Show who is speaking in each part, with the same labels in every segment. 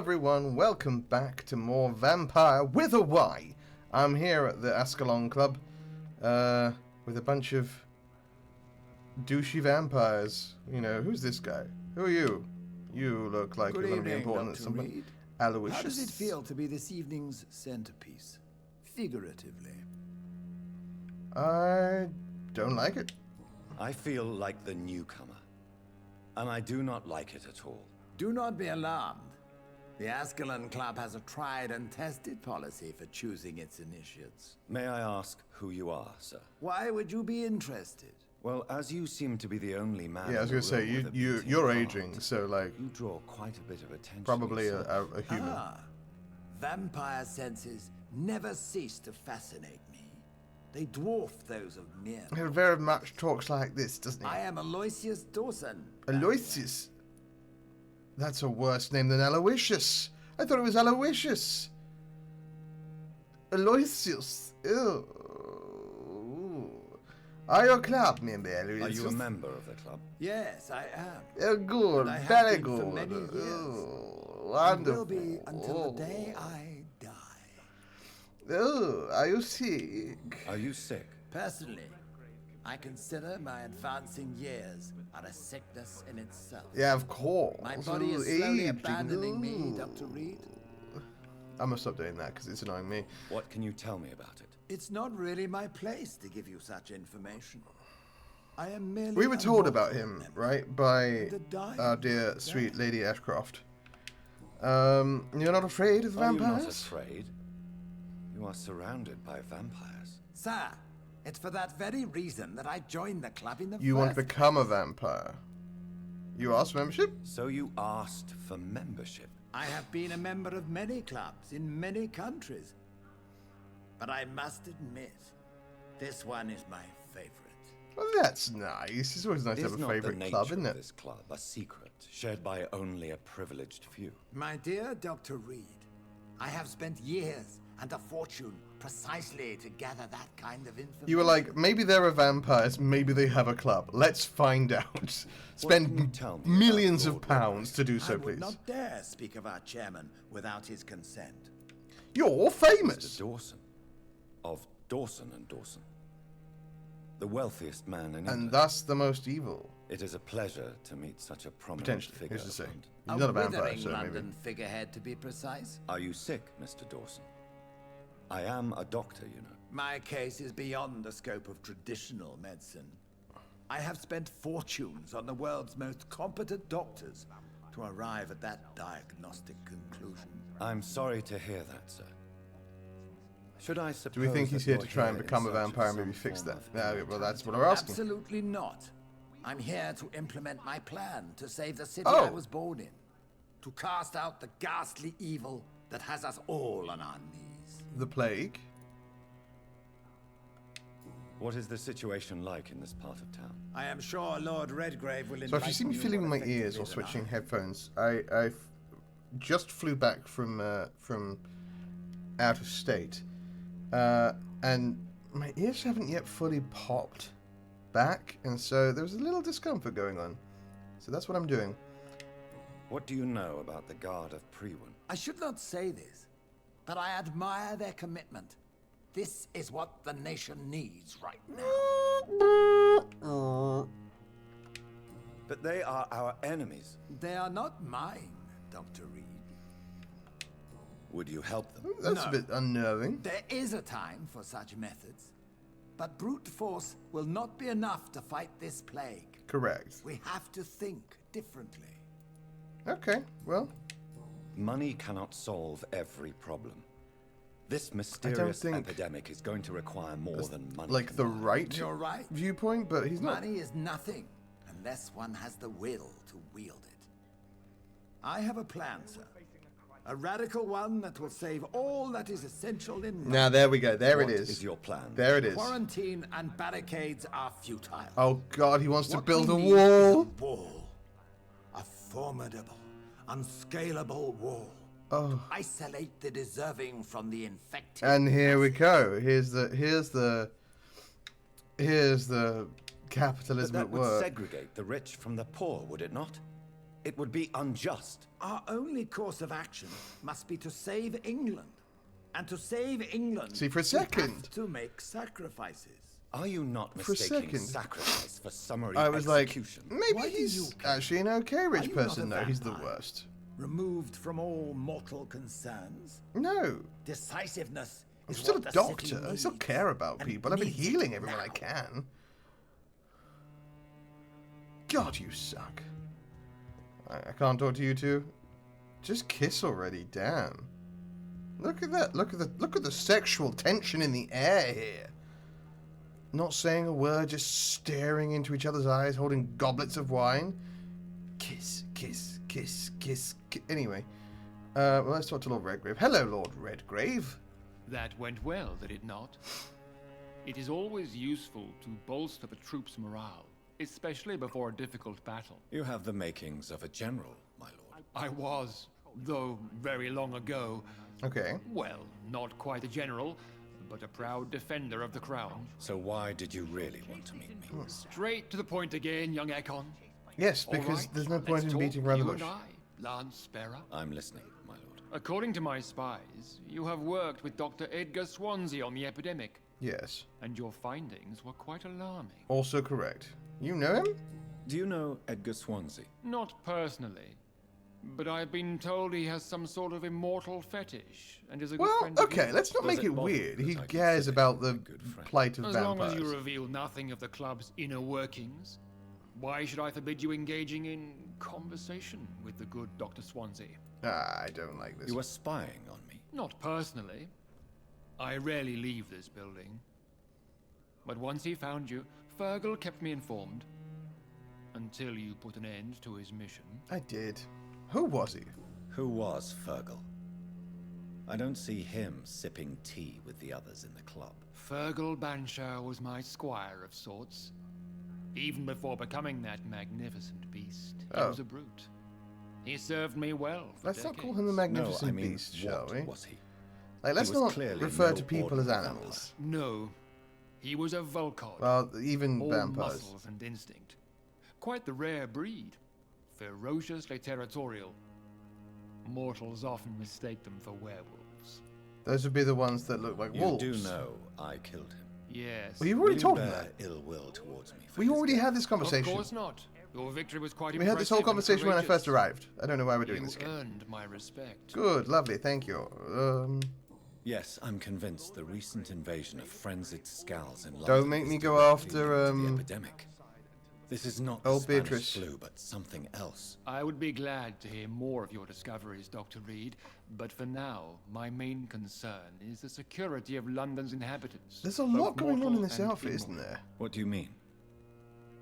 Speaker 1: everyone, welcome back to more Vampyr with a Y. I'm here at the Ascalon Club with a bunch of douchey vampires. You know, who's this guy? Who are you? You look like you're going to be important at some point. Aloysius.
Speaker 2: How does it feel to be this evening's centerpiece? Figuratively.
Speaker 1: I don't like it.
Speaker 3: I feel like the newcomer, and I do not like it at all.
Speaker 2: Do not be alarmed. The Ascalon Club has a tried and tested policy for choosing its initiates.
Speaker 3: May I ask who you are, sir?
Speaker 2: Why would you be interested?
Speaker 3: Well, as you seem to be the only man.
Speaker 1: Yeah, I was going to say, you're aging, so like...
Speaker 3: You draw quite a bit of attention.
Speaker 1: Probably a human.
Speaker 2: Ah, vampire senses never cease to fascinate me. They dwarf those of mere.
Speaker 1: He very much talks like this, doesn't he?
Speaker 2: I am Aloysius Dawson.
Speaker 1: Aloysius? That's a worse name than Aloysius. I thought it was Aloysius. Aloysius. Ew. Are you a club member, Aloysius?
Speaker 3: Are you a member of the club?
Speaker 2: Yes, I am.
Speaker 1: Oh, good.
Speaker 2: I have
Speaker 1: Very
Speaker 2: been
Speaker 1: good.
Speaker 2: for many years.
Speaker 1: Oh, wonderful.
Speaker 2: Will be until the day I die.
Speaker 1: Oh, are you sick?
Speaker 3: Are you sick?
Speaker 2: Personally, I consider my advancing years are a sickness in itself.
Speaker 1: Yeah, of course.
Speaker 2: My body is slowly abandoning me, Dr. Reed.
Speaker 1: I'm gonna stop doing that because it's annoying me.
Speaker 3: What can you tell me about it?
Speaker 2: It's not really my place to give you such information. I am merely.
Speaker 1: We were told about him, right, by our dear
Speaker 2: dead.
Speaker 1: sweet Lady Ashcroft. You're not afraid of vampires?
Speaker 3: Are you not afraid? You are surrounded by vampires.
Speaker 2: Sir, it's for that very reason that I joined the club in the
Speaker 1: You want to
Speaker 2: first
Speaker 1: become a
Speaker 2: place.
Speaker 1: vampire? You asked for membership?
Speaker 3: So you asked for membership?
Speaker 2: I have been a member of many clubs in many countries. But I must admit, this one is my favorite.
Speaker 1: Well, that's nice. It's always nice to
Speaker 3: Is
Speaker 1: have a
Speaker 3: not the
Speaker 1: favourite
Speaker 3: nature
Speaker 1: club, isn't
Speaker 3: of
Speaker 1: it?
Speaker 3: this club a secret shared by only a privileged few?
Speaker 2: My dear Dr. Reed, I have spent years and a fortune precisely to gather that kind of information.
Speaker 1: You were like, maybe there are vampires, maybe they have a club. Let's find out.
Speaker 3: can you
Speaker 1: Spend
Speaker 3: tell me
Speaker 1: millions
Speaker 3: about
Speaker 1: of
Speaker 3: Lord
Speaker 1: pounds to do so,
Speaker 2: I would
Speaker 1: please.
Speaker 2: not dare speak of our chairman without his consent.
Speaker 1: You're famous.
Speaker 3: Mr. Dawson, of Dawson and Dawson, the wealthiest man in England.
Speaker 1: And thus the most evil.
Speaker 3: It is a pleasure to meet such a prominent
Speaker 1: Potentially,
Speaker 3: figure.
Speaker 1: who's to say?
Speaker 3: and-
Speaker 1: You're not a vampire,
Speaker 2: withering
Speaker 1: so
Speaker 2: London
Speaker 1: maybe.
Speaker 2: figurehead, to be precise.
Speaker 3: Are you sick, Mr. Dawson? I am a doctor, you know.
Speaker 2: My case is beyond the scope of traditional medicine. I have spent fortunes on the world's most competent doctors to arrive at that diagnostic conclusion.
Speaker 3: I'm sorry to hear that, sir. Should I suppose
Speaker 1: Do we think he's
Speaker 3: that
Speaker 1: here
Speaker 3: you're
Speaker 1: to try and
Speaker 3: in
Speaker 1: become a
Speaker 3: search of
Speaker 1: vampire and maybe
Speaker 3: some
Speaker 1: fix
Speaker 3: form
Speaker 1: that?
Speaker 3: of
Speaker 1: Yeah, well, that's what
Speaker 3: immortality?
Speaker 1: we're asking.
Speaker 2: Absolutely not. I'm here to implement my plan to save the city
Speaker 1: Oh.
Speaker 2: I was born in. To cast out the ghastly evil that has us all on our knees.
Speaker 1: The plague?
Speaker 3: What is the situation like in this part of town?
Speaker 2: I am sure Lord Redgrave will
Speaker 1: So if you see me fiddling with my ears or switching headphones, I just flew back from out of state, and my ears haven't yet fully popped back, and so there was a little discomfort going on. So that's what I'm doing.
Speaker 3: What do you know about the Guard of Prewin?
Speaker 2: I should not say this, but I admire their commitment. This is what the nation needs right now.
Speaker 3: But they are our enemies.
Speaker 2: They are not mine, Dr. Reed.
Speaker 3: Would you help them?
Speaker 1: That's a
Speaker 2: No.
Speaker 1: bit unnerving.
Speaker 2: There is a time for such methods, but brute force will not be enough to fight this plague.
Speaker 1: Correct.
Speaker 2: We have to think differently.
Speaker 1: Okay, well,
Speaker 3: Money cannot solve every problem. This mysterious
Speaker 1: think
Speaker 3: epidemic is going to require more than money.
Speaker 1: like the
Speaker 3: can buy.
Speaker 1: right
Speaker 2: You're right.
Speaker 1: viewpoint, but he's not.
Speaker 2: Money is nothing unless one has the will to wield it. I have a plan, sir. A radical one that will save all that is essential in life.
Speaker 1: Now there we go. There
Speaker 3: What
Speaker 1: it is.
Speaker 3: is your plan?
Speaker 1: There it is.
Speaker 2: Quarantine and barricades are futile.
Speaker 1: Oh God, he wants to
Speaker 2: What
Speaker 1: build
Speaker 2: we
Speaker 1: a
Speaker 2: need is
Speaker 1: wall.
Speaker 2: a wall. A formidable, unscalable wall.
Speaker 1: Oh.
Speaker 2: Isolate the deserving from the infected.
Speaker 1: And here we go. Here's the
Speaker 3: But
Speaker 1: capitalism
Speaker 3: that
Speaker 1: at
Speaker 3: would
Speaker 1: work.
Speaker 3: segregate the rich from the poor, would it not? It would be unjust.
Speaker 2: Our only course of action must be to save England. And to save England,
Speaker 1: See, for a
Speaker 2: we
Speaker 1: second-
Speaker 2: have to make sacrifices.
Speaker 3: Are you not
Speaker 1: For a
Speaker 3: mistaking
Speaker 1: second,
Speaker 3: sacrifice for summary
Speaker 1: I was
Speaker 3: execution?
Speaker 1: like, maybe
Speaker 2: Why do
Speaker 1: he's
Speaker 2: you care?
Speaker 1: actually an okay
Speaker 2: Are
Speaker 1: rich
Speaker 2: you not
Speaker 1: person.
Speaker 2: a
Speaker 1: No, he's the
Speaker 2: vampire?
Speaker 1: worst.
Speaker 2: Removed from all mortal concerns,
Speaker 1: No,
Speaker 2: decisiveness
Speaker 1: I'm
Speaker 2: is
Speaker 1: still a
Speaker 2: what the city
Speaker 1: doctor. I still
Speaker 2: needs,
Speaker 1: care about
Speaker 2: and
Speaker 1: people. I've been
Speaker 2: needs it
Speaker 1: healing everyone I
Speaker 2: now.
Speaker 1: can. God, you suck. I can't talk to you two. Just kiss already, damn. Look at that. Look at the sexual tension in the air here. Not saying a word, just staring into each other's eyes, holding goblets of wine. Kiss, kiss, kiss, kiss. Anyway, well, let's talk to Lord Redgrave. Hello, Lord Redgrave.
Speaker 4: That went well, did it not? It is always useful to bolster the troops' morale, especially before a difficult battle.
Speaker 3: You have the makings of a general, my lord.
Speaker 4: I was, though very long ago,
Speaker 1: Okay.
Speaker 4: well, not quite a general, but a proud defender of the crown.
Speaker 3: So why did you really want to meet me?
Speaker 4: Straight to the point again, young Ekon.
Speaker 1: Yes,
Speaker 4: All
Speaker 1: because
Speaker 4: right,
Speaker 1: there's no
Speaker 4: let's
Speaker 1: point in
Speaker 4: talk,
Speaker 1: beating around the
Speaker 4: you
Speaker 1: bush.
Speaker 4: and I, Lance Sparrow.
Speaker 3: I'm listening, my lord.
Speaker 4: According to my spies, you have worked with Dr. Edgar Swansea on the epidemic,
Speaker 1: Yes.
Speaker 4: and your findings were quite alarming.
Speaker 1: Also correct. You know him?
Speaker 3: Do you know Edgar Swansea?
Speaker 4: Not personally, but I've been told he has some sort of immortal fetish and is a good
Speaker 1: Well,
Speaker 4: friend of
Speaker 1: okay,
Speaker 4: yours.
Speaker 1: let's not
Speaker 3: Does
Speaker 1: make
Speaker 3: it
Speaker 1: it
Speaker 3: bother
Speaker 1: weird.
Speaker 3: that
Speaker 1: He
Speaker 3: I
Speaker 1: cares
Speaker 3: consider
Speaker 1: about
Speaker 3: him
Speaker 1: the
Speaker 3: a good friend?
Speaker 1: plight of
Speaker 4: As
Speaker 1: vampires.
Speaker 4: long as you reveal nothing of the club's inner workings, why should I forbid you engaging in conversation with the good Dr. Swansea?
Speaker 1: Ah, I don't like this.
Speaker 3: You were spying on me.
Speaker 4: Not personally. I rarely leave this building. But once he found you, Fergal kept me informed. Until you put an end to his mission.
Speaker 1: I did. Who was he?
Speaker 3: Who was Fergal? I don't see him sipping tea with the others in the club.
Speaker 4: Fergal Banshire was my squire of sorts. Even before becoming that magnificent beast, he
Speaker 1: Oh.
Speaker 4: was a brute. He served me well for
Speaker 1: Let's not
Speaker 4: decades.
Speaker 1: call him the Magnificent
Speaker 3: no, I mean,
Speaker 1: Beast, shall
Speaker 3: what
Speaker 1: we?
Speaker 3: was he?
Speaker 1: Like, let's
Speaker 3: He was
Speaker 1: not
Speaker 3: clearly
Speaker 1: refer
Speaker 3: no
Speaker 1: to people as
Speaker 3: ordinary
Speaker 1: animals.
Speaker 4: No, he was a Volcod.
Speaker 1: Well, even
Speaker 4: all
Speaker 1: vampires.
Speaker 4: muscles and instinct. Quite the rare breed. Ferociously territorial. Mortals often mistake them for werewolves.
Speaker 1: Those would be the ones that look like
Speaker 3: You
Speaker 1: wolves.
Speaker 3: do know I killed him.
Speaker 4: Yes.
Speaker 1: Well, you've
Speaker 3: Will
Speaker 1: already
Speaker 3: you
Speaker 1: told him
Speaker 3: bear
Speaker 1: that.
Speaker 3: ill will towards me for
Speaker 1: We
Speaker 3: his
Speaker 1: already
Speaker 3: death?
Speaker 1: had this conversation.
Speaker 4: Of course not. Your victory was quite
Speaker 1: We had this whole
Speaker 4: impressive and
Speaker 1: conversation when I first
Speaker 4: courageous.
Speaker 1: arrived. I don't know why we're doing
Speaker 4: You
Speaker 1: this again.
Speaker 4: earned my respect.
Speaker 1: Good, lovely, thank you.
Speaker 3: Yes, I'm convinced the recent invasion of frenzied skulls in London
Speaker 1: Don't make
Speaker 3: is
Speaker 1: me go
Speaker 3: directly
Speaker 1: after,
Speaker 3: linked to the epidemic. This is not the
Speaker 1: old
Speaker 3: Spanish
Speaker 1: Beatrice.
Speaker 3: flu, but something else.
Speaker 4: I would be glad to hear more of your discoveries, Dr. Reed, but for now, my main concern is the security of London's inhabitants.
Speaker 1: There's a
Speaker 4: both
Speaker 1: lot going on in
Speaker 4: mortal
Speaker 1: this
Speaker 4: and
Speaker 1: outfit, isn't
Speaker 4: immortal.
Speaker 1: there?
Speaker 3: What do you mean?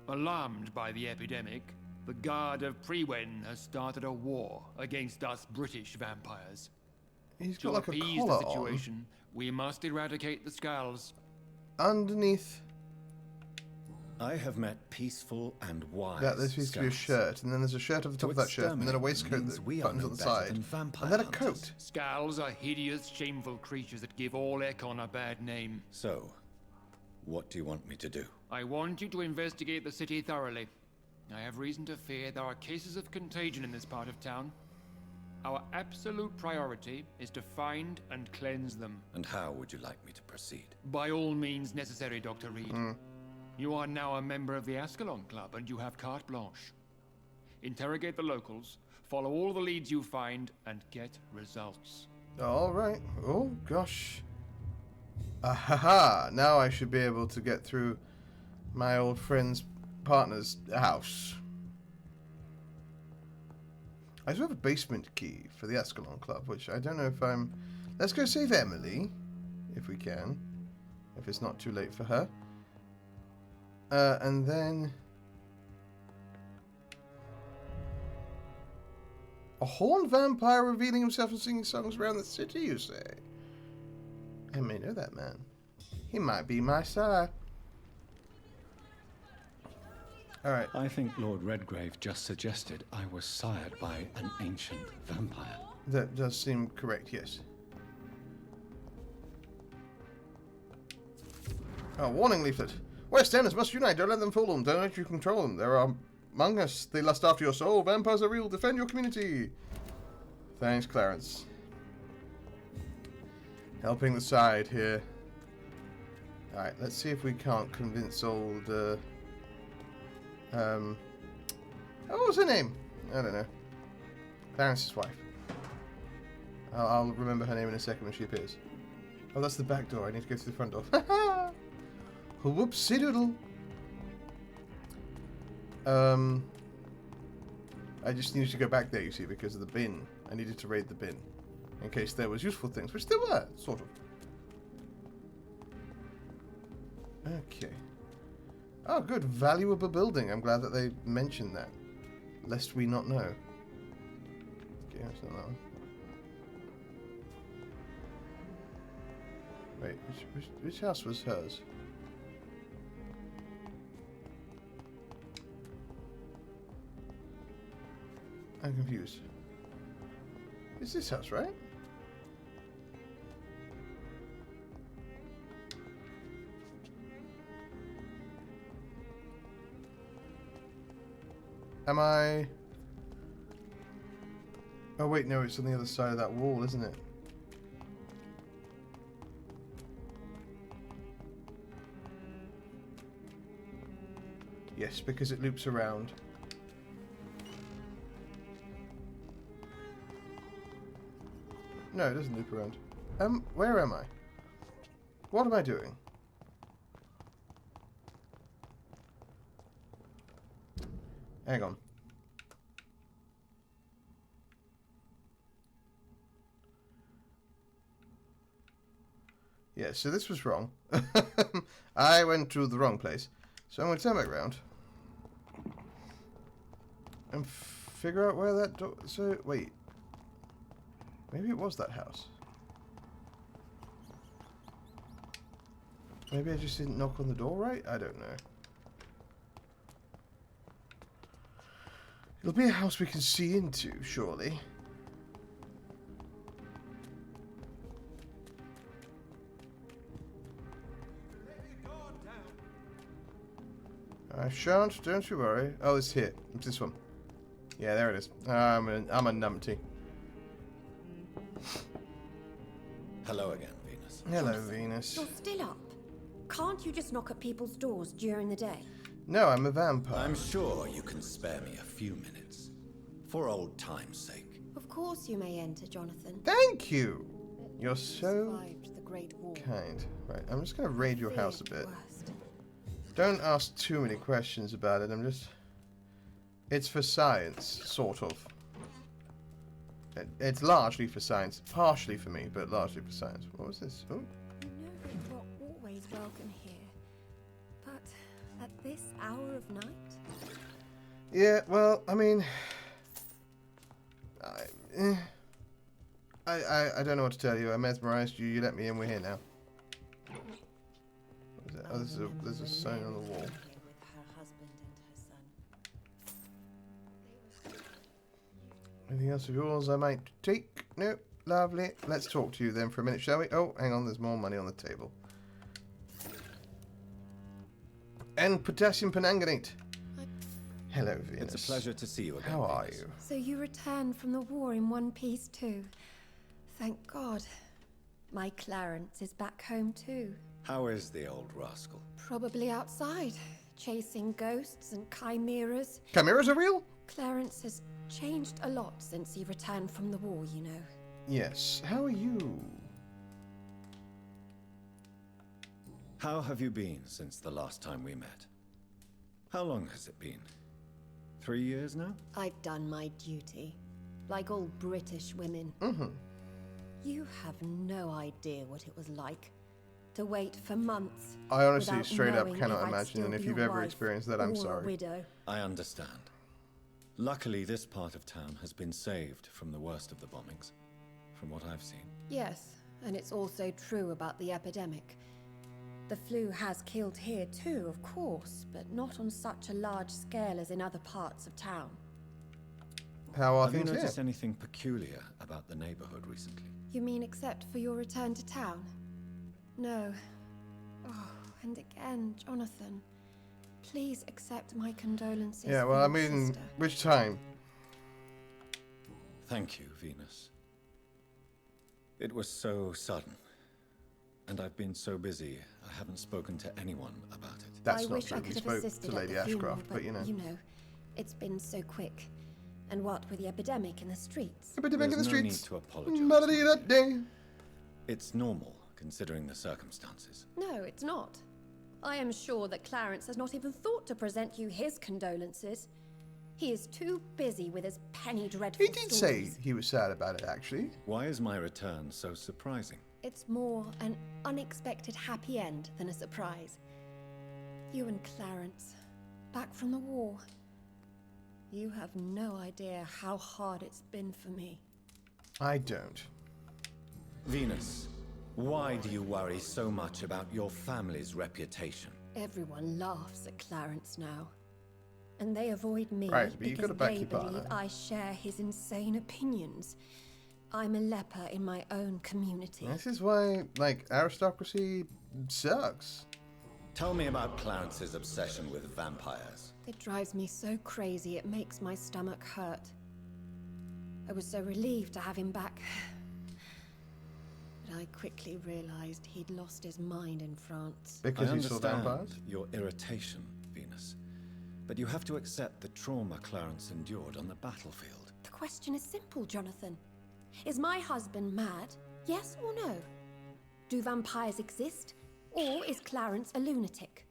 Speaker 4: Alarmed by the epidemic, the Guard of Prewen has started a war against us British vampires.
Speaker 1: He's
Speaker 4: To
Speaker 1: got like a
Speaker 4: appease
Speaker 1: collar
Speaker 4: the
Speaker 1: on.
Speaker 4: situation, we must eradicate the skulls.
Speaker 1: Underneath
Speaker 3: I have met peaceful and wise
Speaker 1: that, there seems to be a
Speaker 3: scouts.
Speaker 1: shirt, and then there's a shirt at the top
Speaker 3: To
Speaker 1: of that shirt, and then a
Speaker 3: exterminate
Speaker 1: waistcoat
Speaker 3: means
Speaker 1: that
Speaker 3: we are
Speaker 1: buttons
Speaker 3: no
Speaker 1: on the
Speaker 3: better
Speaker 1: side,
Speaker 3: than vampire
Speaker 1: and then a
Speaker 3: hunters.
Speaker 1: coat.
Speaker 4: Skulls are hideous, shameful creatures that give all Ekon a bad name.
Speaker 3: So, what do you want me to do?
Speaker 4: I want you to investigate the city thoroughly. I have reason to fear there are cases of contagion in this part of town. Our absolute priority is to find and cleanse them.
Speaker 3: And how would you like me to proceed?
Speaker 4: By all means necessary, Dr. Reed. You are now a member of the Ascalon Club, and you have carte blanche. Interrogate the locals, follow all the leads you find, and get results.
Speaker 1: Alright. Oh, gosh. Ahaha! Now I should be able to get through my old friend's partner's house. I do have a basement key for the Ascalon Club, which I don't know if I'm... Let's go save Emily, if we can. If it's not too late for her. And then... A horned vampire revealing himself and singing songs around the city, you say? I may know that man. He might be my sire. Alright.
Speaker 5: I think Lord Redgrave just suggested I was sired by an ancient vampire.
Speaker 1: That does seem correct, yes. Oh, warning leaflet. West Enders must unite. Don't let them fool them. Don't let you control them. There are among us. They lust after your soul. Vampires are real. Defend your community. Thanks, Clarence. Helping the side here. Alright, let's see if we can't convince old, what was her name? I don't know. Clarence's wife. I'll remember her name in a second when she appears. Oh, that's the back door. I need to go through the front door. Whoopsie doodle. I just needed to go back there, you see, because of the bin. I needed to raid the bin. In case there was useful things, which there were, sort of. Okay. Oh, good. Valuable building. I'm glad that they mentioned that. Lest we not know. Okay, that's not that one. Wait, which house was hers? I'm confused. It's this house, right? Am I... Oh wait, no, it's on the other side of that wall, isn't it? Yes, because it loops around. No, it doesn't loop around. Where am I? What am I doing? Hang on. Yeah, so this was wrong. I went to the wrong place. So I'm going to turn back around. And figure out where that door... So, wait. Maybe it was that house. Maybe I just didn't knock on the door right? I don't know. It'll be a house we can see into, surely. I shan't, don't you worry. Oh, it's here. It's this one. Yeah, there it is. I'm a numpty.
Speaker 3: Hello again, Venus.
Speaker 1: Hello, Venus.
Speaker 6: You're still up. Can't you just knock at people's doors during the day?
Speaker 1: No, I'm a vampire.
Speaker 3: I'm sure you can spare me a few minutes. For old time's sake.
Speaker 6: Of course you may enter, Jonathan.
Speaker 1: Thank you. You're so
Speaker 6: Survived the Great War.
Speaker 1: kind. Right, I'm just going to raid your house a
Speaker 6: Feared
Speaker 1: bit.
Speaker 6: worst.
Speaker 1: Don't ask too many questions about it. I'm just... It's for science, sort of. It's largely for science. Partially for me, but largely for science. What was this? Oh.
Speaker 6: You know that you're always welcome here. But at this hour of night?
Speaker 1: Yeah, well, I mean... I don't know what to tell you. I mesmerized you. You let me in. We're here now. What is that? Oh, there's a sign on the wall.
Speaker 6: With her husband and her son.
Speaker 1: Anything else of yours I might take? Nope. Lovely. Let's talk to you then for a minute, shall we? Oh, hang on. There's more money on the table. And potassium penanganate. Hello, Venus.
Speaker 3: It's a pleasure to see you again.
Speaker 1: How are
Speaker 3: Venus.
Speaker 1: you?
Speaker 6: So you returned from the war in one piece too. Thank God. My Clarence is back home too.
Speaker 3: How is the old rascal?
Speaker 6: Probably outside, chasing ghosts and chimeras.
Speaker 1: Chimeras are real?
Speaker 6: Clarence has changed a lot since he returned from the war, you know.
Speaker 1: Yes. How are you?
Speaker 3: How have you been since the last time we met? How long has it been? 3 years now?
Speaker 6: I've done my duty, like all British women.
Speaker 1: Mm-hmm.
Speaker 6: You have no idea what it was like to wait for months.
Speaker 1: I honestly
Speaker 6: without
Speaker 1: straight up
Speaker 6: knowing
Speaker 1: cannot
Speaker 6: if I'd
Speaker 1: imagine,
Speaker 6: still
Speaker 1: and if
Speaker 6: be
Speaker 1: you've
Speaker 6: your
Speaker 1: ever
Speaker 6: wife
Speaker 1: experienced that, I'm
Speaker 6: or a
Speaker 1: sorry.
Speaker 6: widow.
Speaker 3: I understand. Luckily, this part of town has been saved from the worst of the bombings, from what I've seen.
Speaker 6: Yes, and it's also true about the epidemic. The flu has killed here too, of course, but not on such a large scale as in other parts of town.
Speaker 1: How are
Speaker 3: Have you
Speaker 1: things
Speaker 3: noticed
Speaker 1: here?
Speaker 3: anything peculiar about the neighborhood recently?
Speaker 6: You mean except for your return to town? No. Oh, and again, Jonathan. Please accept my condolences.
Speaker 1: Yeah,
Speaker 6: for
Speaker 1: well, I
Speaker 6: your
Speaker 1: mean,
Speaker 6: sister.
Speaker 1: which time?
Speaker 3: Thank you, Venus. It was so sudden. And I've been so busy, I haven't spoken to anyone about it.
Speaker 1: That's
Speaker 6: I
Speaker 1: not
Speaker 6: wish
Speaker 1: true.
Speaker 6: I
Speaker 1: We
Speaker 6: could have
Speaker 1: spoke
Speaker 6: assisted
Speaker 1: to
Speaker 6: at
Speaker 1: Lady
Speaker 6: the funeral,
Speaker 1: Ashcroft, but you know.
Speaker 6: It's been so quick. And what with the epidemic in the streets?
Speaker 1: Epidemic in the
Speaker 3: There's no
Speaker 1: streets.
Speaker 3: need to apologize.
Speaker 1: Melody that day.
Speaker 3: It's normal, considering the circumstances.
Speaker 6: No, it's not. I am sure that Clarence has not even thought to present you his condolences. He is too busy with his penny dreadful
Speaker 1: He did say
Speaker 6: stories.
Speaker 1: he was sad about it, actually.
Speaker 3: Why is my return so surprising?
Speaker 6: It's more an unexpected happy end than a surprise. You and Clarence, back from the war. You have no idea how hard it's been for me.
Speaker 1: I don't.
Speaker 3: Venus, why do you worry so much about your family's reputation?
Speaker 6: Everyone laughs at Clarence now. And they avoid me
Speaker 1: Right, but you've
Speaker 6: because
Speaker 1: got to back
Speaker 6: they
Speaker 1: your partner.
Speaker 6: believe I share his insane opinions. I'm a leper in my own community.
Speaker 1: This is why, like, aristocracy sucks.
Speaker 3: Tell me about Clarence's obsession with vampires.
Speaker 6: It drives me so crazy it makes my stomach hurt. I was so relieved to have him back. But I quickly realized he'd lost his mind in France.
Speaker 1: Because
Speaker 3: I
Speaker 1: he saw
Speaker 3: understand
Speaker 1: vampires?
Speaker 3: your irritation, Venus. But you have to accept the trauma Clarence endured on the battlefield.
Speaker 6: The question is simple, Jonathan. Is my husband mad? Yes or no? Do vampires exist? Or is Clarence a lunatic?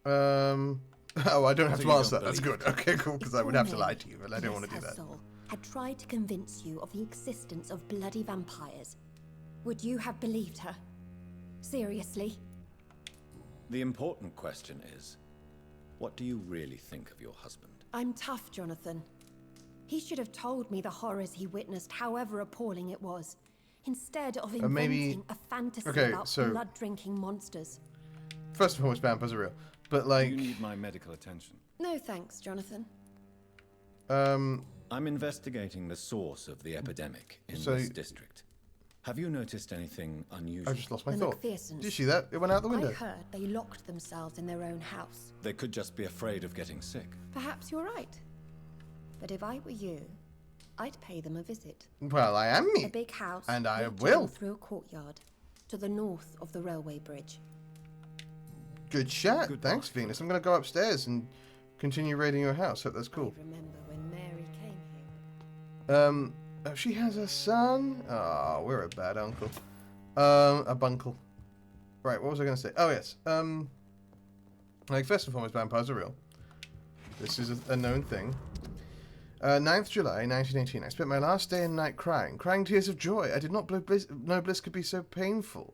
Speaker 1: Oh, I don't have
Speaker 3: So
Speaker 1: to
Speaker 3: you
Speaker 1: answer
Speaker 3: don't
Speaker 1: that. That's
Speaker 3: believe
Speaker 1: good. Okay, cool, because I would have to lie to you, but I don't want to do
Speaker 6: Yes, her
Speaker 1: that.
Speaker 6: soul had tried to convince you of the existence of bloody vampires. Would you have believed her? Seriously?
Speaker 3: The important question is, what do you really think of your husband?
Speaker 6: I'm tough, Jonathan. He should have told me the horrors he witnessed, however appalling it was, instead of inventing
Speaker 1: maybe-
Speaker 6: a fantasy
Speaker 1: Okay,
Speaker 6: about
Speaker 1: so-
Speaker 6: blood-drinking monsters.
Speaker 1: First and foremost, vampires are real. But, like,
Speaker 3: You need my medical attention.
Speaker 6: No thanks, Jonathan.
Speaker 3: I'm investigating the source of the epidemic in
Speaker 1: So-
Speaker 3: this district. Have you noticed anything unusual?
Speaker 1: I just lost my
Speaker 6: The
Speaker 1: thought.
Speaker 6: McPhersons.
Speaker 1: Did you see that? It went out the window.
Speaker 6: I heard they locked themselves in their own house.
Speaker 3: They could just be afraid of getting sick.
Speaker 6: Perhaps you're right. But if I were you, I'd pay them a visit.
Speaker 1: Well, I am
Speaker 6: A
Speaker 1: me.
Speaker 6: big house
Speaker 1: And I
Speaker 6: leading
Speaker 1: will.
Speaker 6: through a courtyard to the north of the railway bridge.
Speaker 1: Good shot.
Speaker 3: Goodbye.
Speaker 1: Thanks, Venus. I'm going to go upstairs and continue raiding your house. Hope that's cool.
Speaker 6: I remember when Mary came here.
Speaker 1: Oh, she has a son? Oh, we're a bad uncle. A bunkle. Right, what was I going to say? Oh, yes. Like, first and foremost, vampires are real. This is a known thing. 9th July, 1918. I spent my last day and night crying tears of joy. I did not know bliss could be so painful.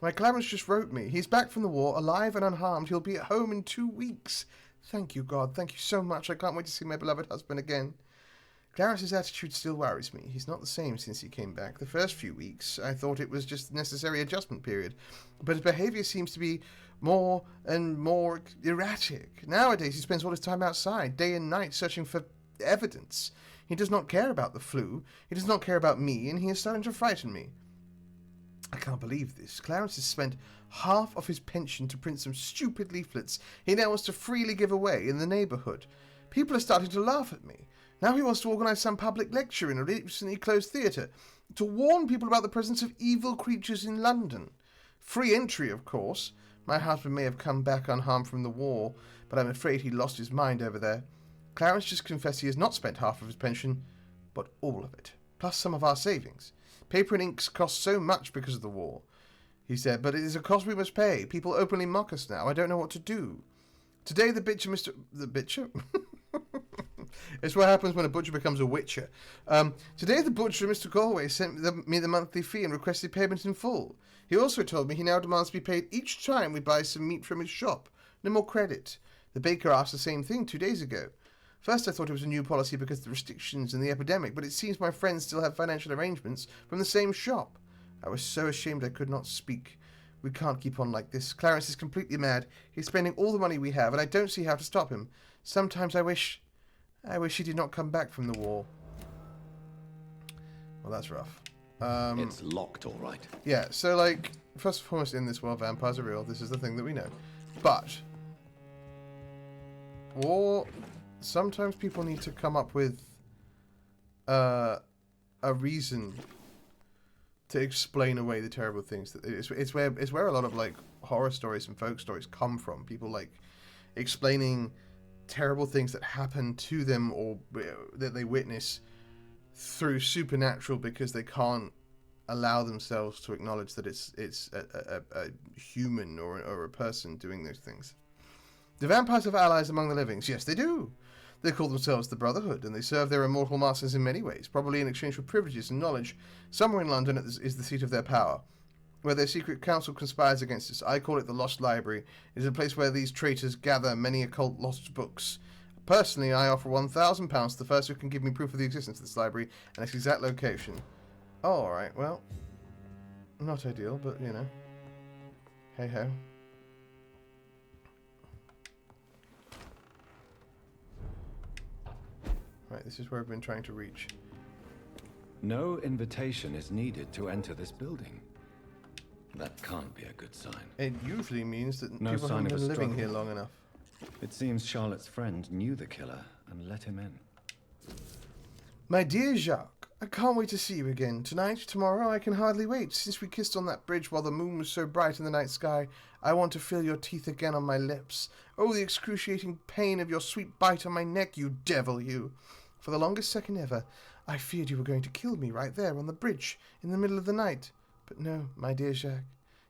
Speaker 1: My Clarence just wrote me. He's back from the war, alive and unharmed. He'll be at home in 2 weeks. Thank you, God. Thank you so much. I can't wait to see my beloved husband again. Clarence's attitude still worries me. He's not the same since he came back. The first few weeks, I thought it was just a necessary adjustment period. But his behaviour seems to be more and more erratic. Nowadays, he spends all his time outside, day and night, searching for evidence. He does not care about the flu. He does not care about me, and he is starting to frighten me. I can't believe this. Clarence has spent half of his pension to print some stupid leaflets he now wants to freely give away in the neighbourhood. People are starting to laugh at me. Now he wants to organise some public lecture in a recently closed theatre to warn people about the presence of evil creatures in London. Free entry, of course. My husband may have come back unharmed from the war, but I'm afraid he lost his mind over there. Clarence just confessed he has not spent half of his pension, but all of it, plus some of our savings. Paper and inks cost so much because of the war, he said, but it is a cost we must pay. People openly mock us now. I don't know what to do. Today the butcher, The butcher? It's what happens when a butcher becomes a witcher. Today the butcher, Mr. Galway, sent me the monthly fee and requested payment in full. He also told me he now demands to be paid each time we buy some meat from his shop. No more credit. The baker asked the same thing 2 days ago. First I thought it was a new policy because of the restrictions and the epidemic, but it seems my friends still have financial arrangements from the same shop. I was so ashamed I could not speak. We can't keep on like this. Clarence is completely mad. He's spending all the money we have, and I don't see how to stop him. Sometimes I wish he did not come back from the war. Well, that's rough.
Speaker 3: It's locked, all right.
Speaker 1: Yeah, so, like, first and foremost, in this world, vampires are real. This is the thing that we know. But Or sometimes people need to come up with a reason to explain away the terrible things that it's where a lot of like horror stories and folk stories come from. People like explaining terrible things that happen to them or that they witness through supernatural because they can't allow themselves to acknowledge that it's a human or a person doing those things. The vampires have allies among the livings. Yes, they do. They call themselves the Brotherhood, and they serve their immortal masters in many ways, probably in exchange for privileges and knowledge. Somewhere in London is the seat of their power, where their secret council conspires against us. I call it the Lost Library. It is a place where these traitors gather many occult lost books. Personally, I offer £1,000 to the first who can give me proof of the existence of this library and its exact location. Oh, alright, well, not ideal, but, you know, hey-ho. Right, this is where I've been trying to reach.
Speaker 3: No invitation is needed to enter this building. That can't be a good sign.
Speaker 1: It usually means that
Speaker 3: No
Speaker 1: people
Speaker 3: sign
Speaker 1: haven't
Speaker 3: of a
Speaker 1: been living
Speaker 3: struggle.
Speaker 1: here long enough.
Speaker 3: It seems Charlotte's friend knew the killer and let him in.
Speaker 1: My dear Jacques, I can't wait to see you again. Tonight, tomorrow, I can hardly wait. Since we kissed on that bridge while the moon was so bright in the night sky, I want to feel your teeth again on my lips. Oh, the excruciating pain of your sweet bite on my neck, you devil, you. For the longest second ever, I feared you were going to kill me right there on the bridge in the middle of the night. But no, my dear Jacques,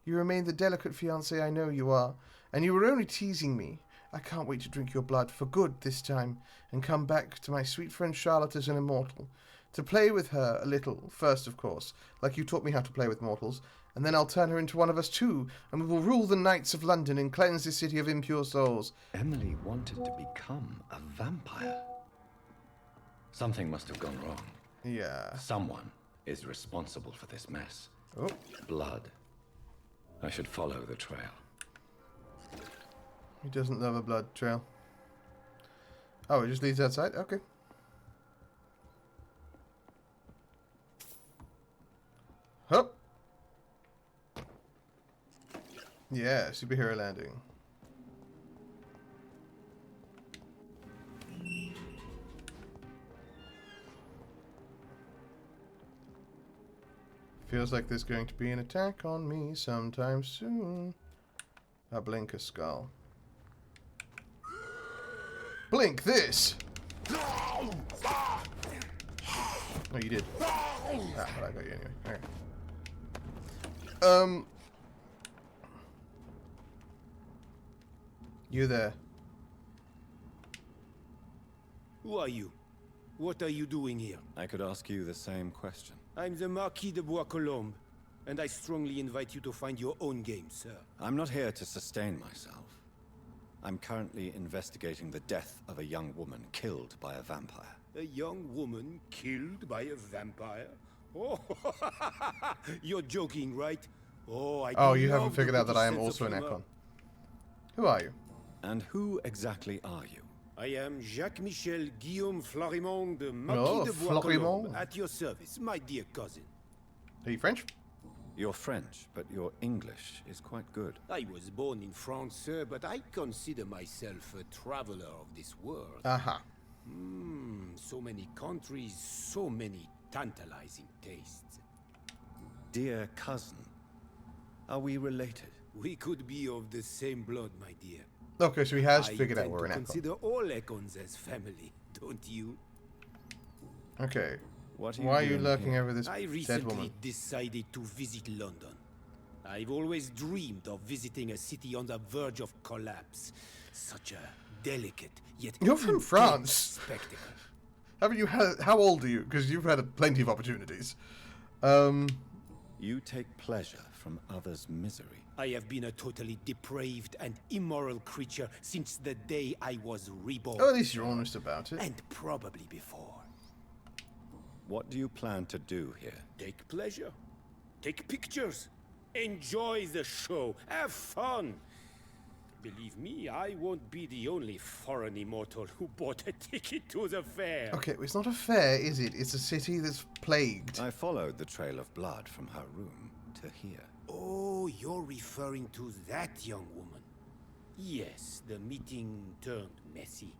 Speaker 1: you remain the delicate fiancé I know you are, and you were only teasing me. I can't wait to drink your blood for good this time, and come back to my sweet friend Charlotte as an immortal. To play with her a little, first of course, like you taught me how to play with mortals, and then I'll turn her into one of us too, and we will rule the knights of London and cleanse the city of impure souls.
Speaker 3: Emily wanted to become a vampire. Something must have gone wrong.
Speaker 1: Yeah.
Speaker 3: Someone is responsible for this mess.
Speaker 1: Oh,
Speaker 3: Blood. I should follow the trail.
Speaker 1: he doesn't love a blood trail. Oh, it just leads outside? Okay. Hup. Yeah, superhero landing. Feels like there's going to be an attack on me sometime soon. A blinker skull. Blink this! Oh, you did. Ah, but I got you anyway. Alright. You there.
Speaker 7: Who are you? What are you doing here?
Speaker 3: I could ask you the same question.
Speaker 7: I'm the Marquis de Bois-Colombes, and I strongly invite you to find your own game, sir.
Speaker 3: I'm not here to sustain myself. I'm currently investigating the death of a young woman killed by a vampire.
Speaker 7: A young woman killed by a vampire? Oh, you're joking, right? Oh,
Speaker 1: Oh, you haven't figured out that I am also an Econ. Who are you?
Speaker 3: And who exactly are you?
Speaker 7: I am Jacques-Michel Guillaume Florimond de
Speaker 1: Oh,
Speaker 7: Marquis de Bois-Colombes,
Speaker 1: Florimond.
Speaker 7: at your service, my dear cousin.
Speaker 1: Are you French?
Speaker 3: You're French, but your English is quite good.
Speaker 7: I was born in France, sir, but I consider myself a traveler of this world.
Speaker 1: Aha.
Speaker 7: So many countries, so many tantalizing tastes.
Speaker 3: Dear cousin, are we related?
Speaker 7: We could be of the same blood, my dear.
Speaker 1: Okay, so he has
Speaker 7: I
Speaker 1: figured out
Speaker 7: tend
Speaker 1: we're
Speaker 7: to
Speaker 1: an Econ.
Speaker 7: consider all Econs as family, don't you?
Speaker 1: Okay.
Speaker 3: What
Speaker 1: Why are you
Speaker 3: doing
Speaker 1: lurking
Speaker 3: here?
Speaker 1: over this
Speaker 7: I
Speaker 1: dead
Speaker 7: recently
Speaker 1: woman?
Speaker 7: decided to visit London. I've always dreamed of visiting a city on the verge of collapse. Such a delicate yet
Speaker 1: You're from
Speaker 7: intense
Speaker 1: France.
Speaker 7: spectacle.
Speaker 1: Haven't you had... How old are you? Because you've had plenty of opportunities.
Speaker 3: You take pleasure from others' misery.
Speaker 7: I have been a totally depraved and immoral creature since the day I was reborn.
Speaker 1: Oh, at least you're honest about it.
Speaker 7: And probably before.
Speaker 3: What do you plan to do here?
Speaker 7: Take pleasure. Take pictures. Enjoy the show. Have fun. Believe me, I won't be the only foreign immortal who bought a ticket to the fair.
Speaker 1: Okay, it's not a fair, is it? It's a city that's plagued.
Speaker 3: I followed the trail of blood from her room to here.
Speaker 7: Oh, you're referring to that young woman. Yes, the meeting turned messy.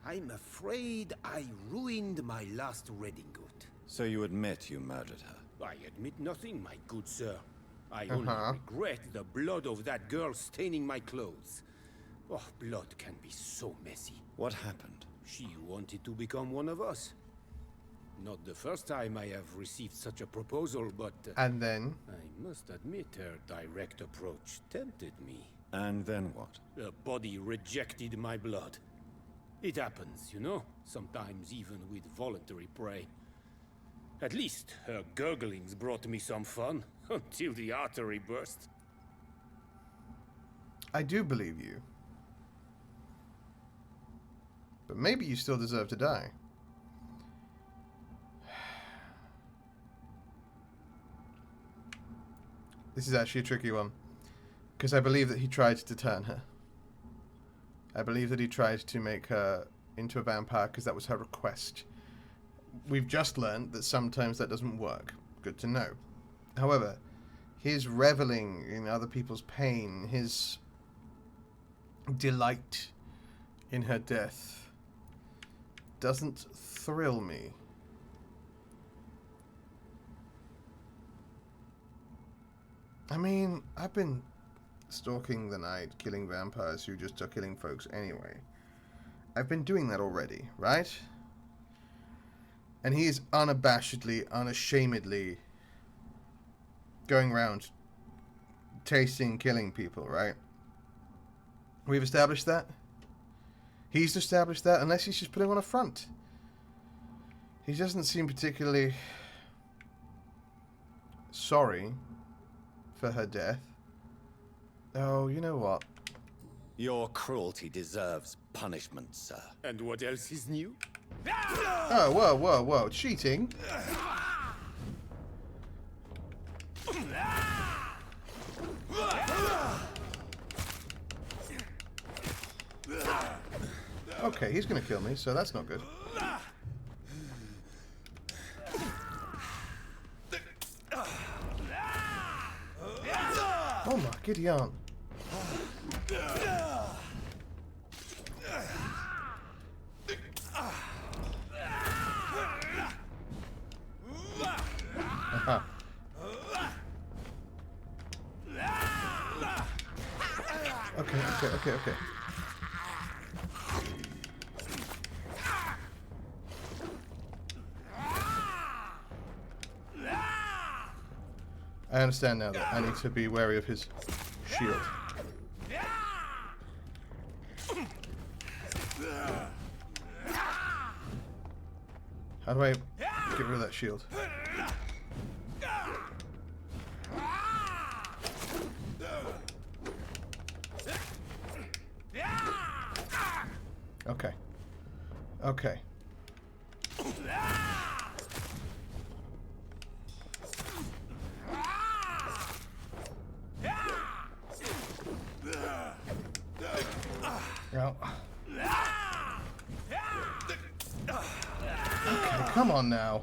Speaker 7: I'm afraid I ruined my last redingote.
Speaker 3: So you admit you murdered her?
Speaker 7: I admit nothing, my good sir. I only regret the blood of that girl staining my clothes. Oh, blood can be so messy.
Speaker 3: What happened?
Speaker 7: She wanted to become one of us. Not the first time I have received such a proposal, but...
Speaker 1: And then?
Speaker 7: I must admit her direct approach tempted me.
Speaker 3: And then what?
Speaker 7: The body rejected my blood. It happens, you know, sometimes even with voluntary prey. At least her gurglings brought me some fun, until the artery burst.
Speaker 1: I do believe you. But maybe you still deserve to die. This is actually a tricky one. Because I believe that he tried to turn her. I believe that he tried to make her into a vampire because that was her request. We've just learned that sometimes that doesn't work. Good to know. However, his reveling in other people's pain, his delight in her death, doesn't thrill me. I mean, I've been stalking the night, killing vampires who just are killing folks anyway. I've been doing that already, right? And he is unabashedly, unashamedly going around tasting, killing people, right? We've established that. He's established that, unless he's just putting on a front. He doesn't seem particularly sorry for her death. Oh, you know what?
Speaker 3: Your cruelty deserves punishment, sir.
Speaker 7: And what else is new?
Speaker 1: Oh, whoa, whoa, whoa. Cheating? Okay, he's gonna kill me, so that's not good. Oh my Gideon. Uh-huh. Okay. I understand now that I need to be wary of his shield. How do I get rid of that shield? Okay. Okay. Now. Okay, come on now.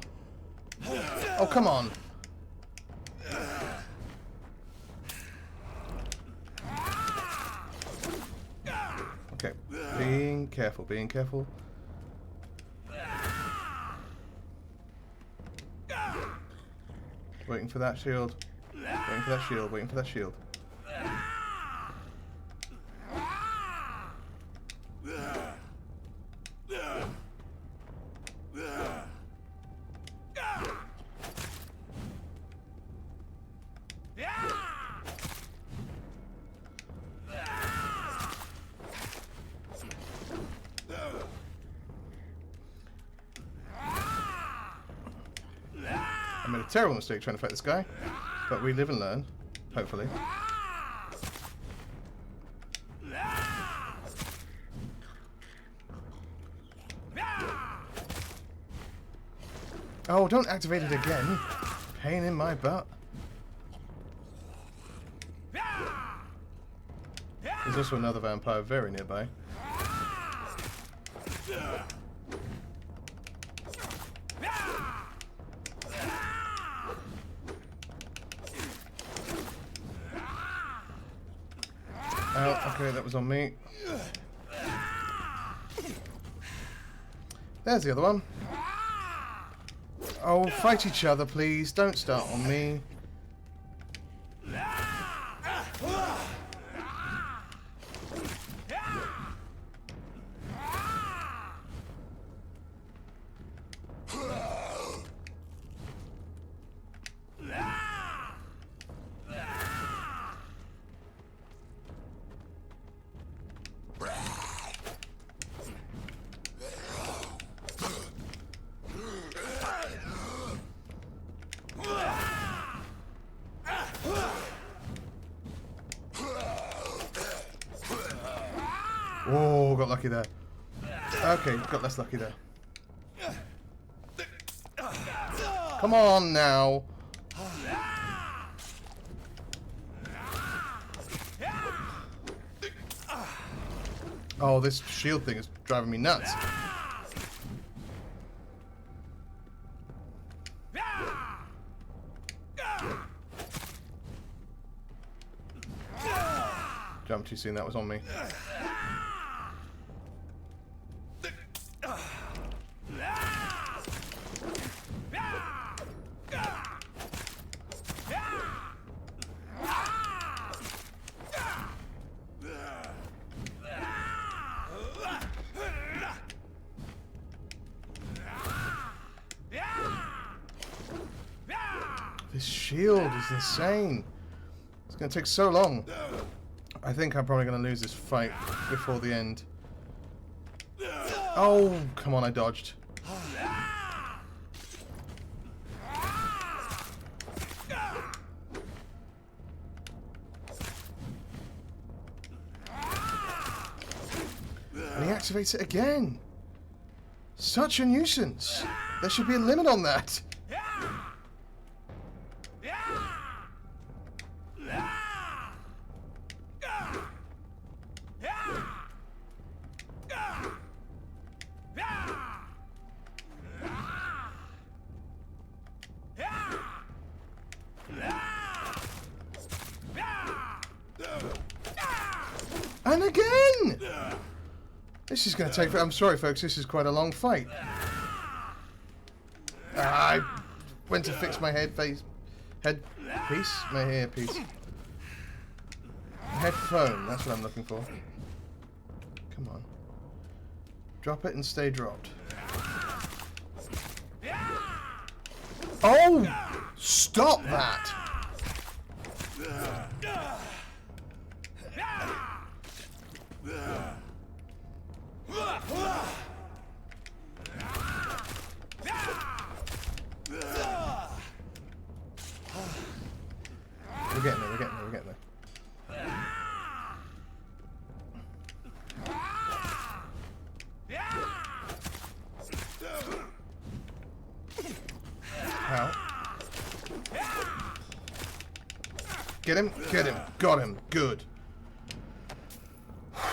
Speaker 1: Oh, come on. Okay, being careful, being careful. Waiting for that shield. Waiting for that shield, waiting for that shield. I made a terrible mistake trying to fight this guy, but we live and learn, hopefully. Oh, don't activate it again. Pain in my butt. There's also another vampire very nearby. Oh, okay, that was on me. There's the other one. Oh, fight each other, please. Don't start on me. Oh, got lucky there. Okay, got less lucky there. Come on now. Oh, this shield thing is driving me nuts. Jumped too soon, that was on me. This shield is insane. It's going to take so long. I think I'm probably going to lose this fight before the end. Oh, come on, I dodged. And he activates it again. Such a nuisance. There should be a limit on that. And again! This is going to take... I'm sorry, folks. This is quite a long fight. I went to fix my headpiece. My hairpiece. Headphone. That's what I'm looking for. Come on. Drop it and stay dropped. Oh! Stop that! We're getting there, we're getting there, we're getting there. How? Get him, get him, got him, good.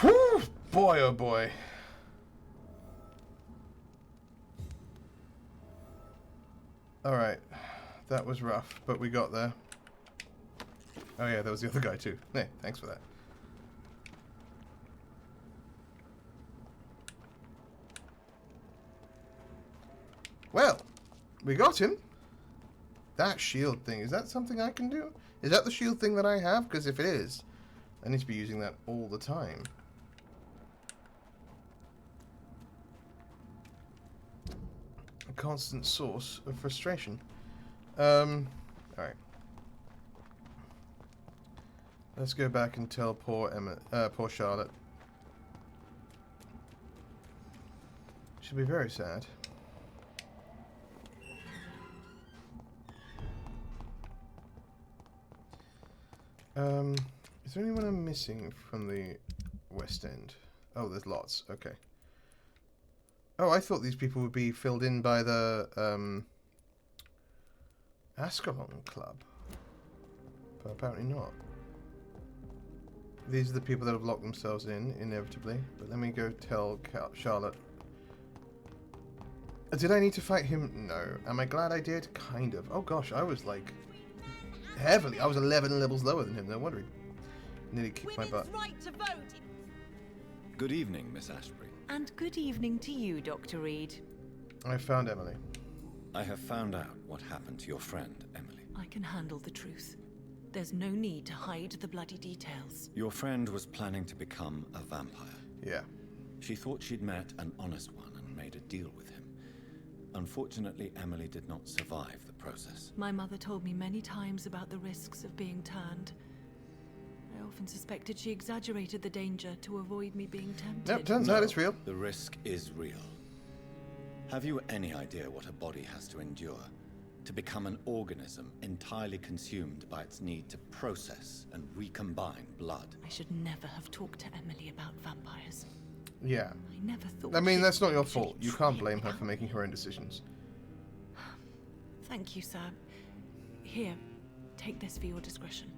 Speaker 1: Whew, boy oh boy. Alright, that was rough, but we got there. Oh yeah, there was the other guy too. Hey, thanks for that. Well, we got him. That shield thing, is that something I can do? Is that the shield thing that I have? Because if it is, I need to be using that all the time. A constant source of frustration. Alright. Let's go back and tell poor Charlotte. She'll be very sad. Is there anyone I'm missing from the West End? Oh, there's lots. Okay. Oh, I thought these people would be filled in by the Ascalon Club, but apparently not. These are the people that have locked themselves in, inevitably. But let me go tell Charlotte. Did I need to fight him? No. Am I glad I did? Kind of. Oh gosh, I was like heavily. I was 11 levels lower than him. No wonder Nearly kicked my butt.
Speaker 8: Women's right to vote.
Speaker 3: Good evening, Miss Ashbury.
Speaker 8: And good evening to you, Dr. Reed.
Speaker 1: I found Emily.
Speaker 3: I have found out what happened to your friend, Emily.
Speaker 8: I can handle the truth. There's no need to hide the bloody details.
Speaker 3: Your friend was planning to become a vampire.
Speaker 1: Yeah.
Speaker 3: She thought she'd met an honest one and made a deal with him. Unfortunately, Emily did not survive the process.
Speaker 8: My mother told me many times about the risks of being turned. I often suspected she exaggerated the danger to avoid me being tempted.
Speaker 1: Yep, turns out it's real.
Speaker 3: The risk is real. Have you any idea what a body has to endure to become an organism entirely consumed by its need to process and recombine blood?
Speaker 8: I should never have talked to Emily about vampires.
Speaker 1: Yeah.
Speaker 8: I never thought.
Speaker 1: I mean,
Speaker 8: she'd
Speaker 1: that's not your
Speaker 8: actually
Speaker 1: fault. You
Speaker 8: try
Speaker 1: can't blame
Speaker 8: and
Speaker 1: her for
Speaker 8: become-
Speaker 1: making her own decisions.
Speaker 8: Thank you, sir. Here, take this for your discretion.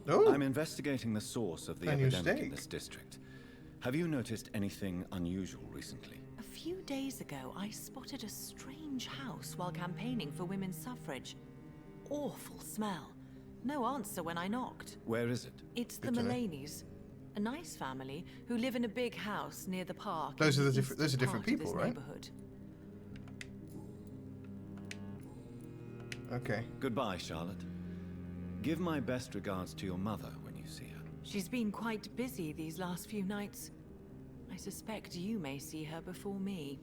Speaker 1: Oh,
Speaker 3: I'm investigating the source of the
Speaker 1: A new
Speaker 3: epidemic in
Speaker 1: steak.
Speaker 3: this district. Have you noticed anything unusual recently?
Speaker 8: A few days ago, I spotted a strange house while campaigning for women's suffrage. Awful smell. No answer when I knocked.
Speaker 3: Where is it?
Speaker 8: It's the
Speaker 1: Good to know.
Speaker 8: Mullaneys, a nice family who live in a big house near the park.
Speaker 1: Those
Speaker 8: in
Speaker 1: are
Speaker 8: the
Speaker 1: the different- those are
Speaker 8: eastern
Speaker 1: different
Speaker 8: part of
Speaker 1: people,
Speaker 8: this
Speaker 1: right?
Speaker 8: neighborhood.
Speaker 1: okay.
Speaker 3: Goodbye, Charlotte. Give my best regards to your mother when you see her.
Speaker 8: She's been quite busy these last few nights. I suspect you may see her before me.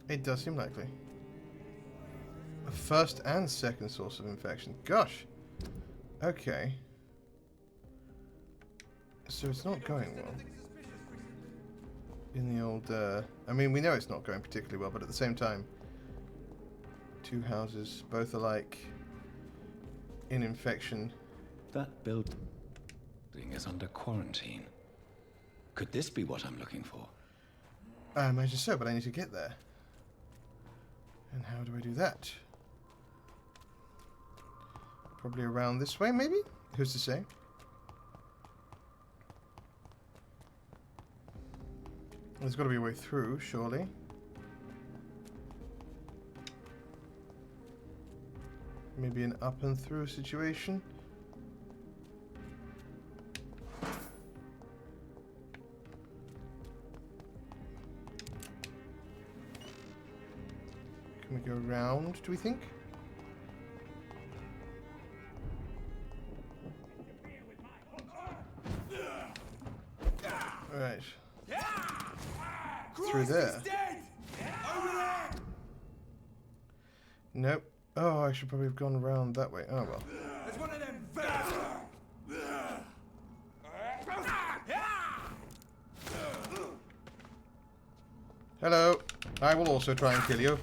Speaker 1: It does seem likely. A first and second source of infection. Gosh. Okay. So it's not going well. In the old, I mean, we know it's not going particularly well, but at the same time, two houses, both alike, in infection.
Speaker 5: That building is under quarantine. Could this be what I'm looking for?
Speaker 1: I imagine so, but I need to get there. And how do I do that? Probably around this way, maybe? Who's to say? There's got to be a way through, surely. Maybe an up and through situation? Can we go around, do we think? Right. Through there. Nope. Oh, I should probably have gone around that way. Oh well.
Speaker 2: There's one of them.
Speaker 1: Hello. I will also try and kill you.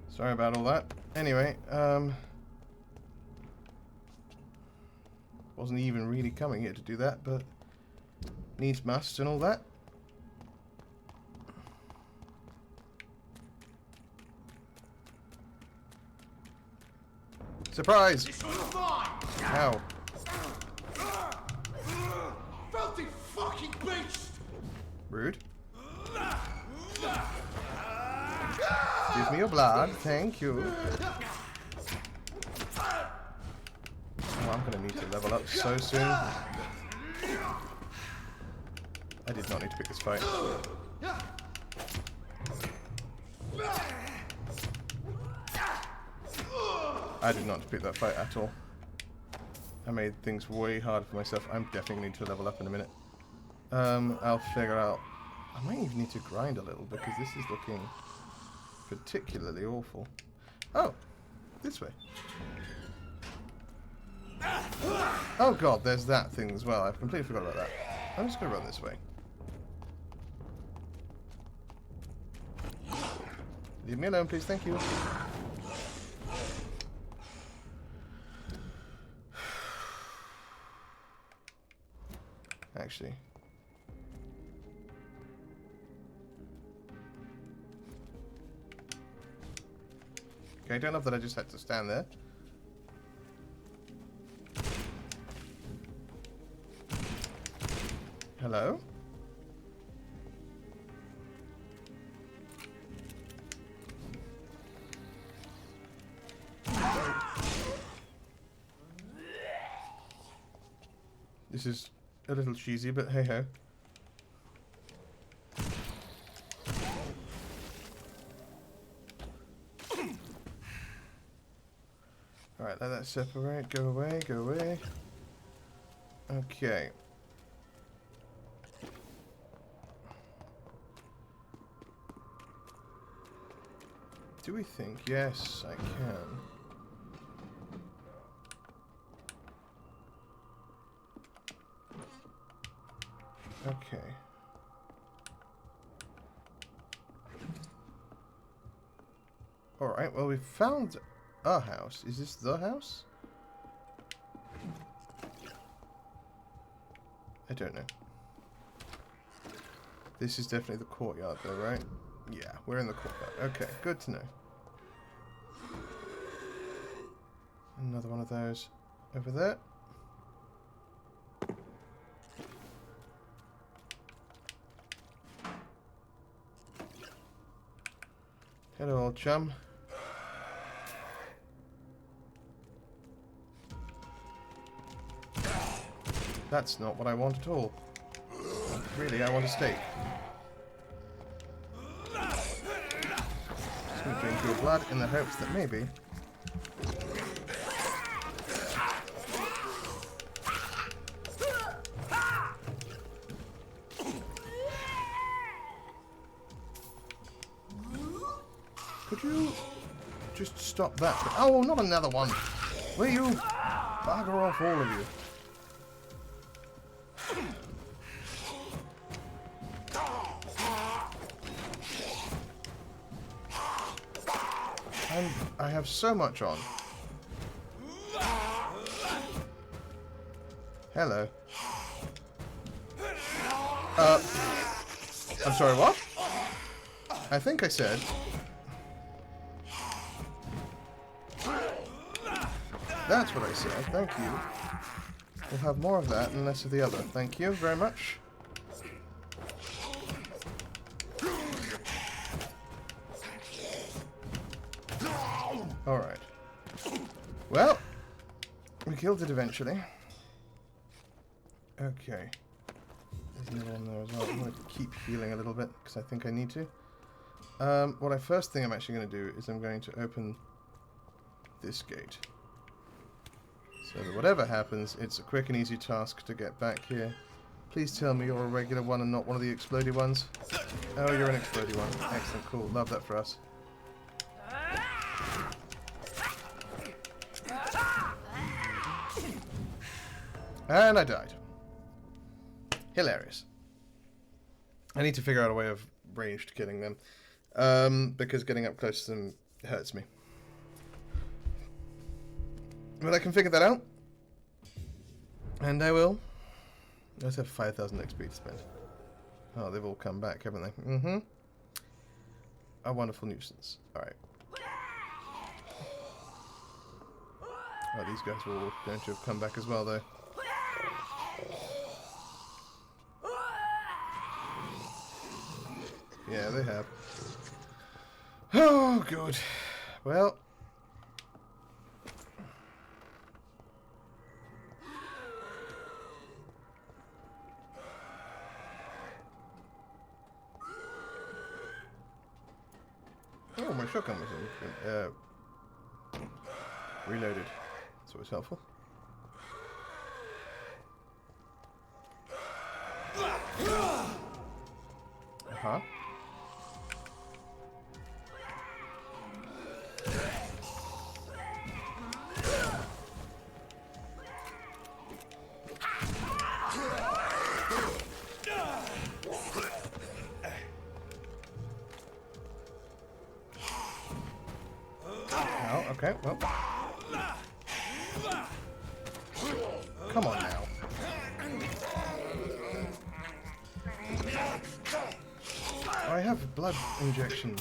Speaker 1: Sorry about all that. Anyway, wasn't even really coming here to do that, but needs must and all that. Surprise! Ow.
Speaker 2: Filthy fucking beast!
Speaker 1: Rude. Give me your blood, thank you. Oh, I'm gonna need to level up so soon. I did not need to pick this fight. I did not pick that fight at all. I made things way harder for myself. I'm definitely going to need to level up in a minute. I'll figure out... I might even need to grind a little because this is looking particularly awful. Oh, this way. Oh god, there's that thing as well. I've completely forgot about that. I'm just going to run this way. Leave me alone, please. Thank you. Actually. Okay, I don't love that I just had to stand there. This is a little cheesy, but hey ho. Alright, let that separate. Go away, go away. Okay. Do we think? Yes, I can. Okay. Alright, well we found a house. Is this the house? I don't know. This is definitely the courtyard though, right? Yeah, we're in the courtyard. Okay, good to know. Another one of those over there. Hello, old chum. That's not what I want at all. Really, I want a steak. Just gonna drink your blood in the hopes that maybe... Could you just stop that? Oh, not another one! Will you? Bugger off, all of you. And I have so much on. Hello. I'm sorry, what? I think I said... That's what I said, thank you. We'll have more of that and less of the other. Thank you very much. Alright. Well, we killed it eventually. Okay. There's another one there as well. I'm going to keep healing a little bit because I think I need to. First thing I'm actually going to do is I'm going to open this gate. So that whatever happens, it's a quick and easy task to get back here. Please tell me you're a regular one and not one of the explodey ones. Oh, you're an explodey one. Excellent, cool. Love that for us. And I died. Hilarious. I need to figure out a way of ranged killing them. Because getting up close to them hurts me. But I can figure that out. And I will. I also have 5,000 XP to spend. Oh, they've all come back, haven't they? Mm-hmm. A wonderful nuisance. Alright. Oh, these guys were all going to have come back as well, though. Yeah, they have. Oh, good. Well. Oh, my shotgun was reloaded. That's always helpful. Uh-huh. Oh, okay, well. Come on now. I have a blood injection.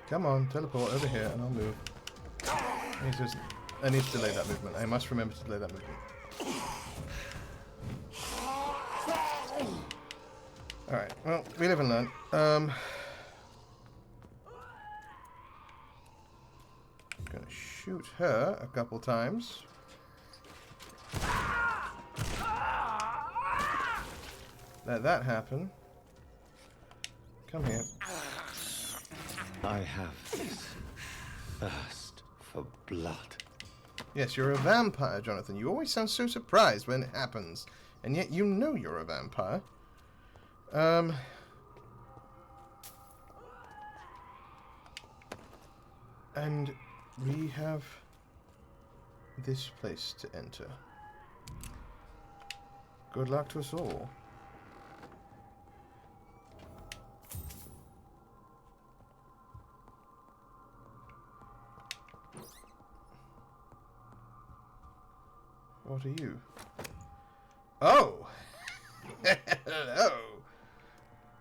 Speaker 1: Come on, teleport over here and I'll move. I need to delay that movement. I must remember to delay that movement. Alright, well, we live and learn. Going Gonna shoot her a couple times. Let that happen. Come here.
Speaker 3: I have this thirst for blood.
Speaker 1: Yes, you're a vampire, Jonathan. You always sound so surprised when it happens. And yet you know you're a vampire. And we have this place to enter. Good luck to us all. What are you? Oh! Hello!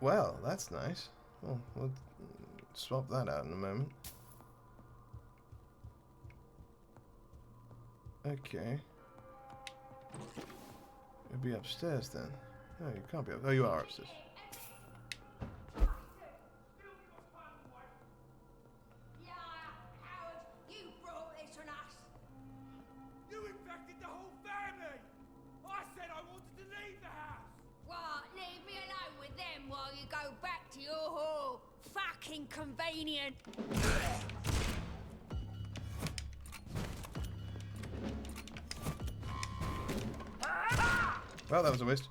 Speaker 1: Well, that's nice. Well, we'll swap that out in a moment. Okay. You'll be upstairs then. No, you can't be up. Oh, you are upstairs.
Speaker 9: You infected the whole family! I said I wanted to leave the house!
Speaker 10: What? Leave me alone with them while you go back to your hall. Fucking convenient.
Speaker 1: Well, that was a waste.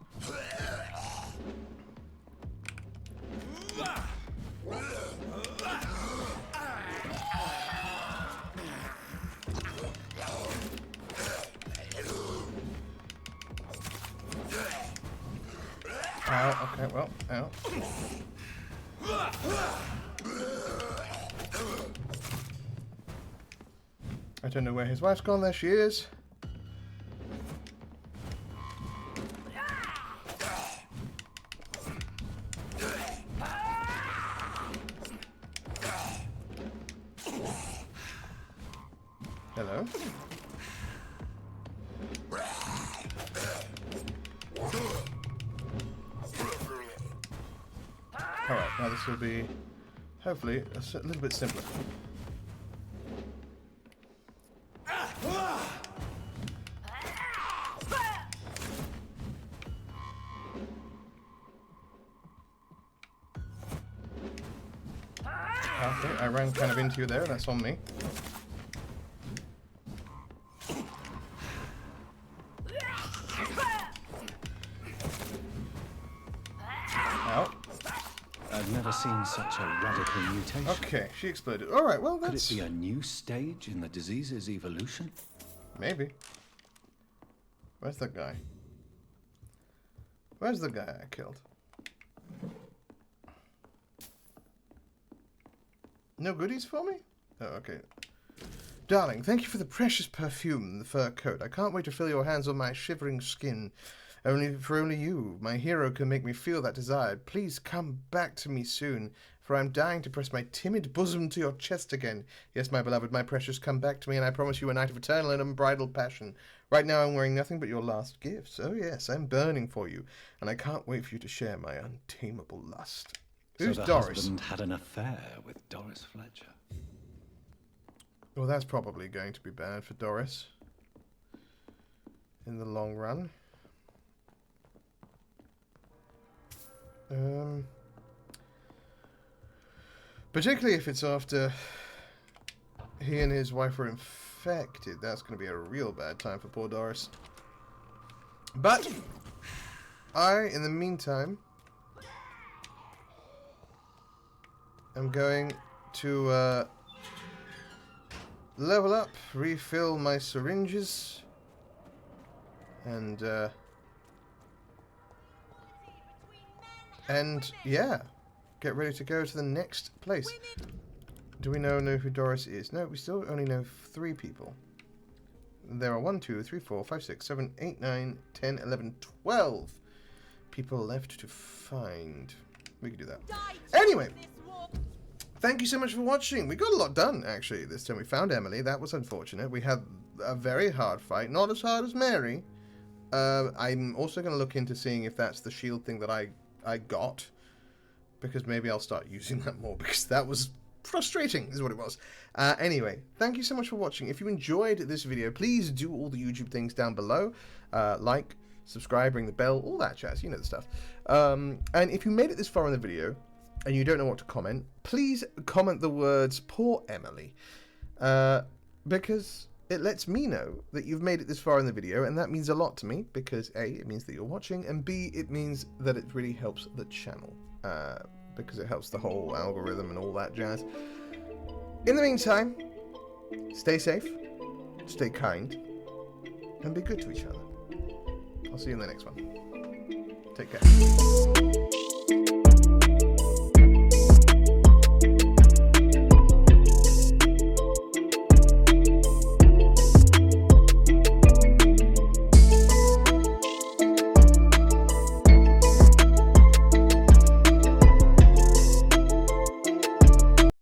Speaker 1: Ow, okay, well, ow. I don't know where his wife's gone. There she is. Hello. Alright, now this will be, hopefully, a little bit simpler. Okay, I ran kind of into you there, that's on me. Ow.
Speaker 5: I've never seen such a radical mutation.
Speaker 1: Okay, she exploded. Alright, well that's...
Speaker 5: Could it be a new stage in the disease's evolution?
Speaker 1: Maybe. Where's that guy? Where's the guy I killed? No goodies for me? Oh, okay. Darling, thank you for the precious perfume and the fur coat. I can't wait to feel your hands on my shivering skin. Only you, my hero, can make me feel that desire. Please come back to me soon, for I am dying to press my timid bosom to your chest again. Yes, my beloved, my precious, come back to me, and I promise you a night of eternal and unbridled passion. Right now I'm wearing nothing but your last gifts. Oh yes, I'm burning for you, and I can't wait for you to share my untamable lust. Who's
Speaker 5: so the
Speaker 1: Doris?
Speaker 5: husband had an affair with Doris Fletcher.
Speaker 1: Well, that's probably going to be bad for Doris in the long run. Particularly if it's after he and his wife were infected. That's going to be a real bad time for poor Doris. But I, in the meantime, am going to level up, refill my syringes, and yeah, get ready to go to the next place. Do we know who Doris is? No, we still only know 3 people. There are 1, 2, 3, 4, 5, 6, 7, 8, 9, 10, 11, 12 people left to find. We can do that. Anyway, thank you so much for watching. We got a lot done, actually, this time. We found Emily. That was unfortunate. We had a very hard fight. Not as hard as Mary. I'm also going to look into seeing if that's the shield thing that I got. Because maybe I'll start using that more. Because that was frustrating is what it was. Anyway, thank you so much for watching. If you enjoyed this video, please do all the YouTube things down below. Like, subscribe, ring the bell, all that jazz, you know the stuff. And if you made it this far in the video and you don't know what to comment, please comment the words "Poor Emily," because it lets me know that you've made it this far in the video, and that means a lot to me, because A, it means that you're watching, and B, it means that it really helps the channel, because it helps the whole algorithm and all that jazz. In the meantime, stay safe, stay kind, and be good to each other. I'll see you in the next one. Take care.